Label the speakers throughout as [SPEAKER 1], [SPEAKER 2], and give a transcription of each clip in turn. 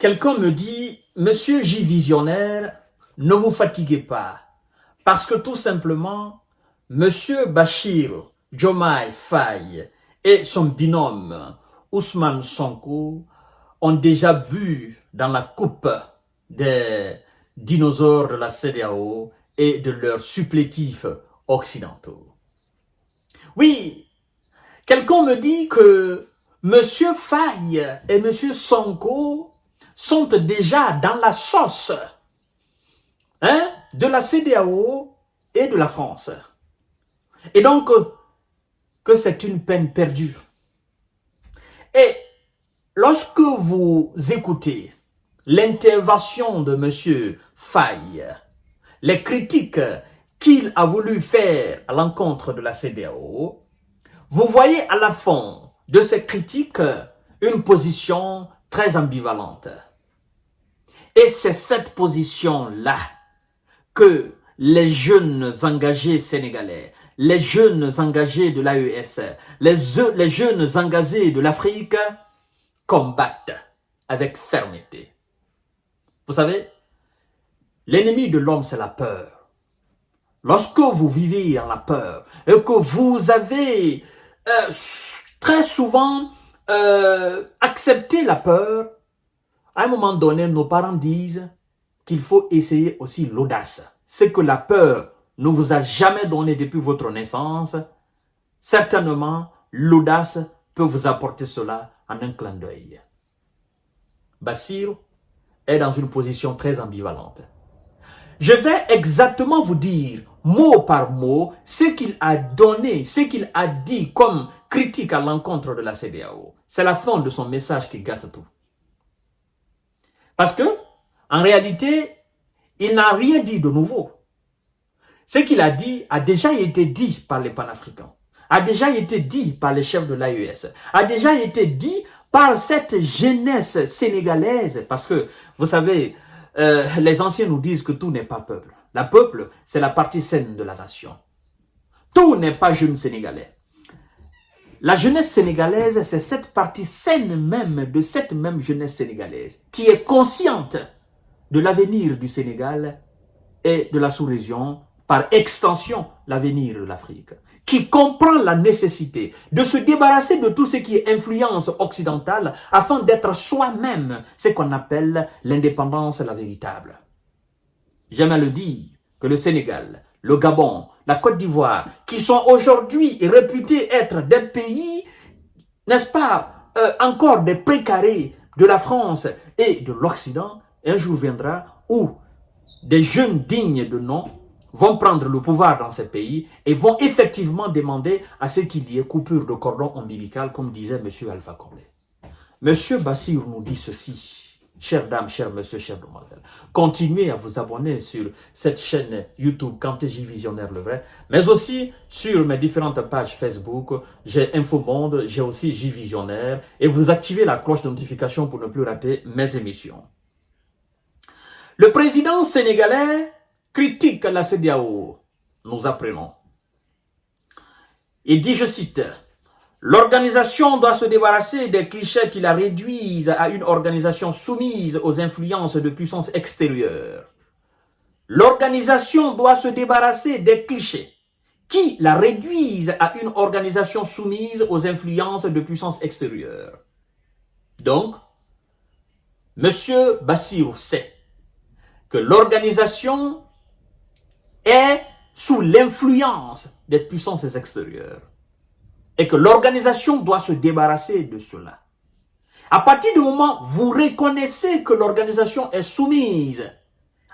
[SPEAKER 1] Quelqu'un me dit, Monsieur J. Visionnaire, ne vous fatiguez pas, parce que tout simplement, Monsieur Bachir Diomaye Faye et son binôme Ousmane Sonko ont déjà bu dans la coupe des dinosaures de la CEDEAO et de leurs supplétifs occidentaux. Oui, quelqu'un me dit que Monsieur Faye et Monsieur Sonko sont déjà dans la sauce de la CEDEAO et de la France. Et donc, que c'est une peine perdue. Et lorsque vous écoutez l'intervention de M. Faye, les critiques qu'il a voulu faire à l'encontre de la CEDEAO, vous voyez à la fin de ces critiques une position très ambivalente. Et c'est cette position-là que les jeunes engagés sénégalais, les jeunes engagés de l'AES, les jeunes engagés de l'Afrique combattent avec fermeté. Vous savez, l'ennemi de l'homme, c'est la peur. Lorsque vous vivez en la peur et que vous avez très souvent accepté la peur, à un moment donné, nos parents disent qu'il faut essayer aussi l'audace. Ce que la peur ne vous a jamais donné depuis votre naissance, certainement, l'audace peut vous apporter cela en un clin d'œil. Bassirou est dans une position très ambivalente. Je vais exactement vous dire, mot par mot, ce qu'il a donné, ce qu'il a dit comme critique à l'encontre de la CEDEAO. C'est la fin de son message qui gâte tout. Parce que, en réalité, il n'a rien dit de nouveau. Ce qu'il a dit a déjà été dit par les panafricains, a déjà été dit par les chefs de l'AES, a déjà été dit par cette jeunesse sénégalaise. Parce que, vous savez, les anciens nous disent que tout n'est pas peuple. La peuple, c'est la partie saine de la nation. Tout n'est pas jeune sénégalais. La jeunesse sénégalaise, c'est cette partie saine même de cette même jeunesse sénégalaise qui est consciente de l'avenir du Sénégal et de la sous-région, par extension l'avenir de l'Afrique, qui comprend la nécessité de se débarrasser de tout ce qui est influence occidentale afin d'être soi-même ce qu'on appelle l'indépendance la véritable. J'aime à le dire que le Sénégal, le Gabon, la Côte d'Ivoire, qui sont aujourd'hui réputés être des pays, n'est-ce pas, encore des précarés de la France et de l'Occident, un jour viendra où des jeunes dignes de nom vont prendre le pouvoir dans ces pays et vont effectivement demander à ce qu'il y ait coupure de cordon ombilical, comme disait M. Alpha Condé. M. Bassirou nous dit ceci. Chères dames, chers messieurs, chères demoiselles, continuez à vous abonner sur cette chaîne YouTube Kanté J Visionnaire le vrai, mais aussi sur mes différentes pages Facebook. J'ai Infomonde, j'ai aussi J Visionnaire, et vous activez la cloche de notification pour ne plus rater mes émissions. Le président sénégalais critique la CEDEAO, nous apprenons. Il dit, je cite, « L'organisation doit se débarrasser des clichés qui la réduisent à une organisation soumise aux influences de puissances extérieures. L'organisation doit se débarrasser des clichés qui la réduisent à une organisation soumise aux influences de puissances extérieures. » Donc, M. Bassirou sait que l'organisation est sous l'influence des puissances extérieures. Et que l'organisation doit se débarrasser de cela. À partir du moment où vous reconnaissez que l'organisation est soumise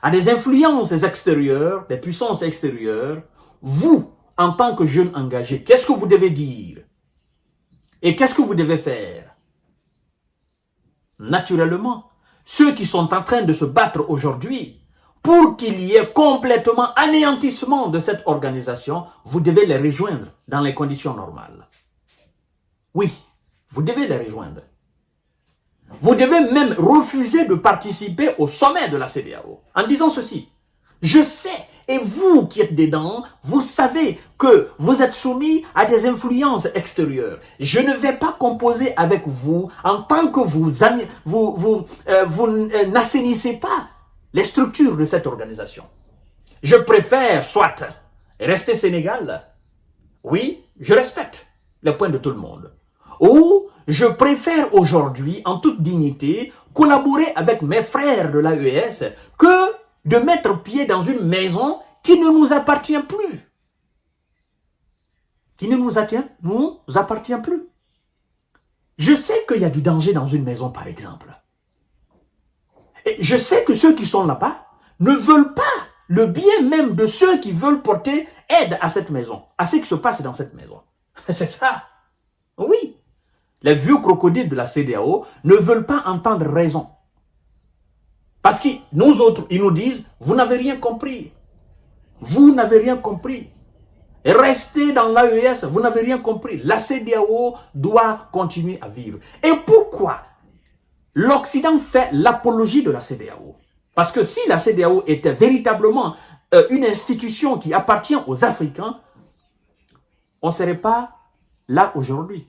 [SPEAKER 1] à des influences extérieures, des puissances extérieures, vous, en tant que jeune engagé, qu'est-ce que vous devez dire? Et qu'est-ce que vous devez faire? Naturellement, ceux qui sont en train de se battre aujourd'hui pour qu'il y ait complètement anéantissement de cette organisation, vous devez les rejoindre dans les conditions normales. Oui, vous devez les rejoindre. Vous devez même refuser de participer au sommet de la CEDEAO en disant ceci. Je sais Et vous qui êtes dedans, vous savez que vous êtes soumis à des influences extérieures. Je ne vais pas composer avec vous en tant que vous n'assainissez pas les structures de cette organisation. Je préfère soit rester Sénégal. Oui, je respecte les points de tout le monde. Ou je préfère aujourd'hui, en toute dignité, collaborer avec mes frères de l'AES que de mettre pied dans une maison qui ne nous appartient plus. Qui ne nous appartient plus. Je sais qu'il y a du danger dans une maison, par exemple. Et je sais que ceux qui sont là-bas ne veulent pas le bien même de ceux qui veulent porter aide à cette maison, à ce qui se passe dans cette maison. C'est ça. Oui. Les vieux crocodiles de la CEDEAO ne veulent pas entendre raison. Parce que nous autres, ils nous disent, vous n'avez rien compris. Vous n'avez rien compris. Restez dans l'AES, vous n'avez rien compris. La CEDEAO doit continuer à vivre. Et pourquoi l'Occident fait l'apologie de la CEDEAO? Parce que si la CEDEAO était véritablement une institution qui appartient aux Africains, on ne serait pas là aujourd'hui.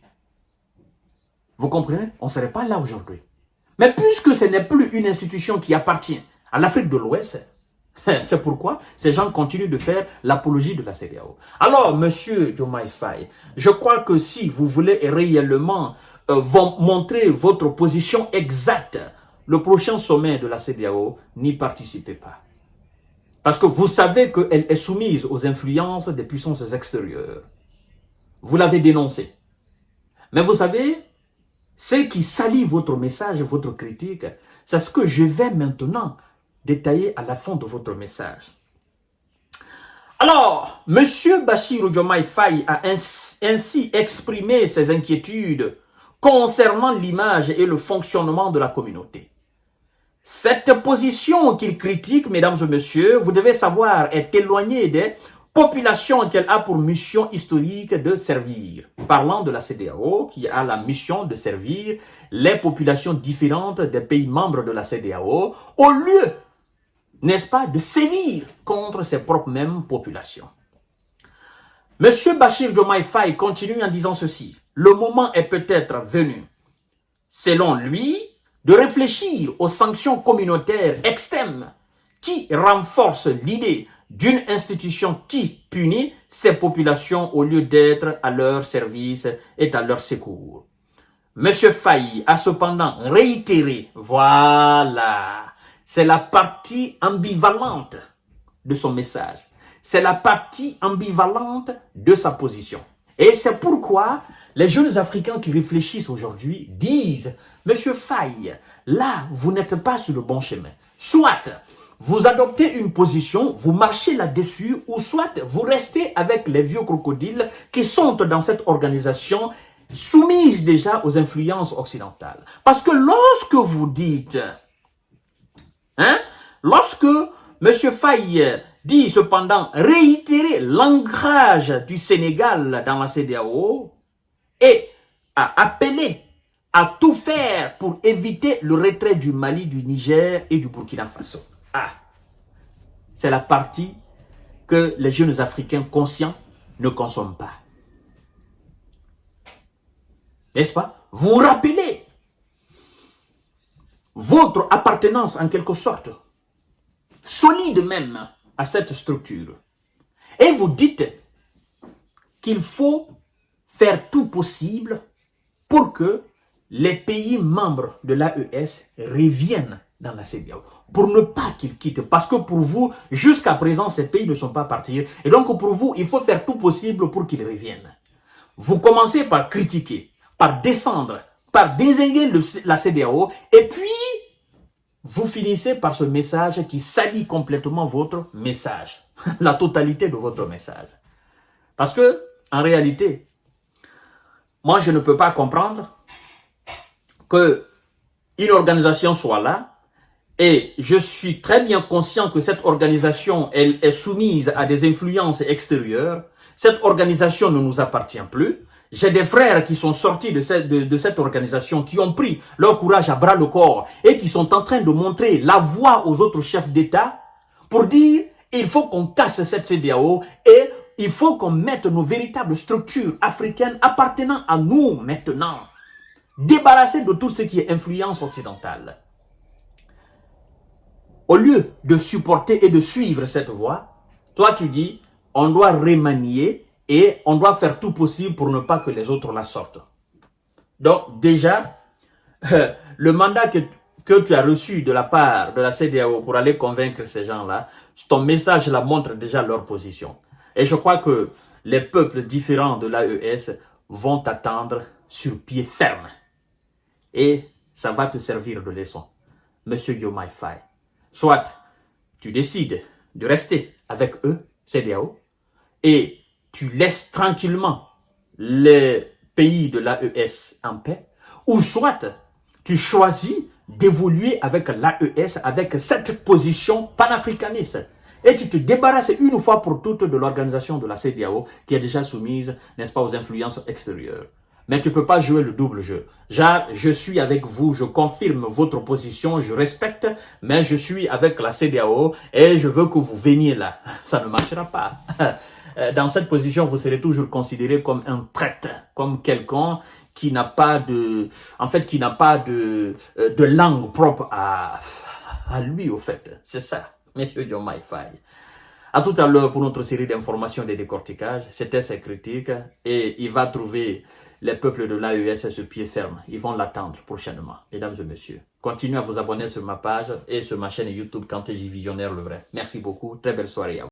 [SPEAKER 1] Vous comprenez? On ne serait pas là aujourd'hui. Mais puisque ce n'est plus une institution qui appartient à l'Afrique de l'Ouest, c'est pourquoi ces gens continuent de faire l'apologie de la CEDEAO. Alors, monsieur Diomaye Faye, je crois que si vous voulez réellement montrer votre position exacte, le prochain sommet de la CEDEAO, n'y participez pas. Parce que vous savez qu'elle est soumise aux influences des puissances extérieures. Vous l'avez dénoncé. Mais vous savez, ce qui salit votre message et votre critique, c'est ce que je vais maintenant détailler à la fin de votre message. Alors, M. Bassirou Diomaye Faye a ainsi exprimé ses inquiétudes concernant l'image et le fonctionnement de la communauté. Cette position qu'il critique, mesdames et messieurs, vous devez savoir, est éloignée des population qu'elle a pour mission historique de servir. Parlant de la CEDEAO, qui a la mission de servir les populations différentes des pays membres de la CEDEAO, au lieu, n'est-ce pas, de sévir contre ses propres mêmes populations. Monsieur Bachir Diomaye Faye continue en disant ceci. Le moment est peut-être venu, selon lui, de réfléchir aux sanctions communautaires extrêmes qui renforcent l'idée d'une institution qui punit ces populations au lieu d'être à leur service et à leur secours. Monsieur Faye a cependant réitéré, voilà, c'est la partie ambivalente de son message, c'est la partie ambivalente de sa position. Et c'est pourquoi les jeunes Africains qui réfléchissent aujourd'hui disent, Monsieur Faye, là, vous n'êtes pas sur le bon chemin. Soit vous adoptez une position, vous marchez là-dessus, ou soit vous restez avec les vieux crocodiles qui sont dans cette organisation soumise déjà aux influences occidentales. Parce que lorsque vous dites, lorsque M. Faye dit cependant réitérer l'ancrage du Sénégal dans la CEDEAO et a appelé à tout faire pour éviter le retrait du Mali, du Niger et du Burkina Faso. Ah, c'est la partie que les jeunes Africains conscients ne consomment pas. N'est-ce pas? Vous rappelez votre appartenance en quelque sorte, solide même, à cette structure. Et vous dites qu'il faut faire tout possible pour que les pays membres de l'AES reviennent dans la CEDEAO, pour ne pas qu'ils quittent. Parce que pour vous, jusqu'à présent, ces pays ne sont pas partis. Et donc pour vous, il faut faire tout possible pour qu'ils reviennent. Vous commencez par critiquer, par descendre, par désigner la CEDEAO, et puis vous finissez par ce message qui salit complètement votre message, la totalité de votre message. Parce que, en réalité, moi je ne peux pas comprendre qu'une organisation soit là, et je suis très bien conscient que cette organisation, elle est soumise à des influences extérieures. Cette organisation ne nous appartient plus. J'ai des frères qui sont sortis de cette organisation, qui ont pris leur courage à bras le corps et qui sont en train de montrer la voie aux autres chefs d'État pour dire Il faut qu'on casse cette CEDEAO et il faut qu'on mette nos véritables structures africaines appartenant à nous maintenant. Débarrasser de tout ce qui est influence occidentale. Au lieu de supporter et de suivre cette voie, toi tu dis, on doit remanier et on doit faire tout possible pour ne pas que les autres la sortent. Donc déjà, le mandat que tu as reçu de la part de la CEDEAO pour aller convaincre ces gens-là, ton message là montre déjà leur position. Et je crois que les peuples différents de l'AES vont t'attendre sur pied ferme. Et ça va te servir de leçon. Monsieur Diomaye Faye, soit tu décides de rester avec eux, CEDEAO, et tu laisses tranquillement les pays de l'AES en paix, ou soit tu choisis d'évoluer avec l'AES, avec cette position panafricaniste. Et tu te débarrasses une fois pour toutes de l'organisation de la CEDEAO qui est déjà soumise, n'est-ce pas, aux influences extérieures. Mais tu ne peux pas jouer le double jeu. Genre, je suis avec vous, je confirme votre position, je respecte, mais je suis avec la CEDEAO et je veux que vous veniez là. Ça ne marchera pas. Dans cette position, vous serez toujours considéré comme un traître, comme quelqu'un qui n'a pas de, en fait, qui n'a pas de langue propre à lui, au fait. C'est ça, monsieur Diomaye Faye. À tout à l'heure pour notre série d'informations et de décortiquages. C'était ses critiques et il va trouver les peuples de l'AES sur pied ferme. Ils vont l'attendre prochainement, mesdames et messieurs. Continuez à vous abonner sur ma page et sur ma chaîne YouTube Kanté J Visionnaire le vrai. Merci beaucoup. Très belle soirée à vous.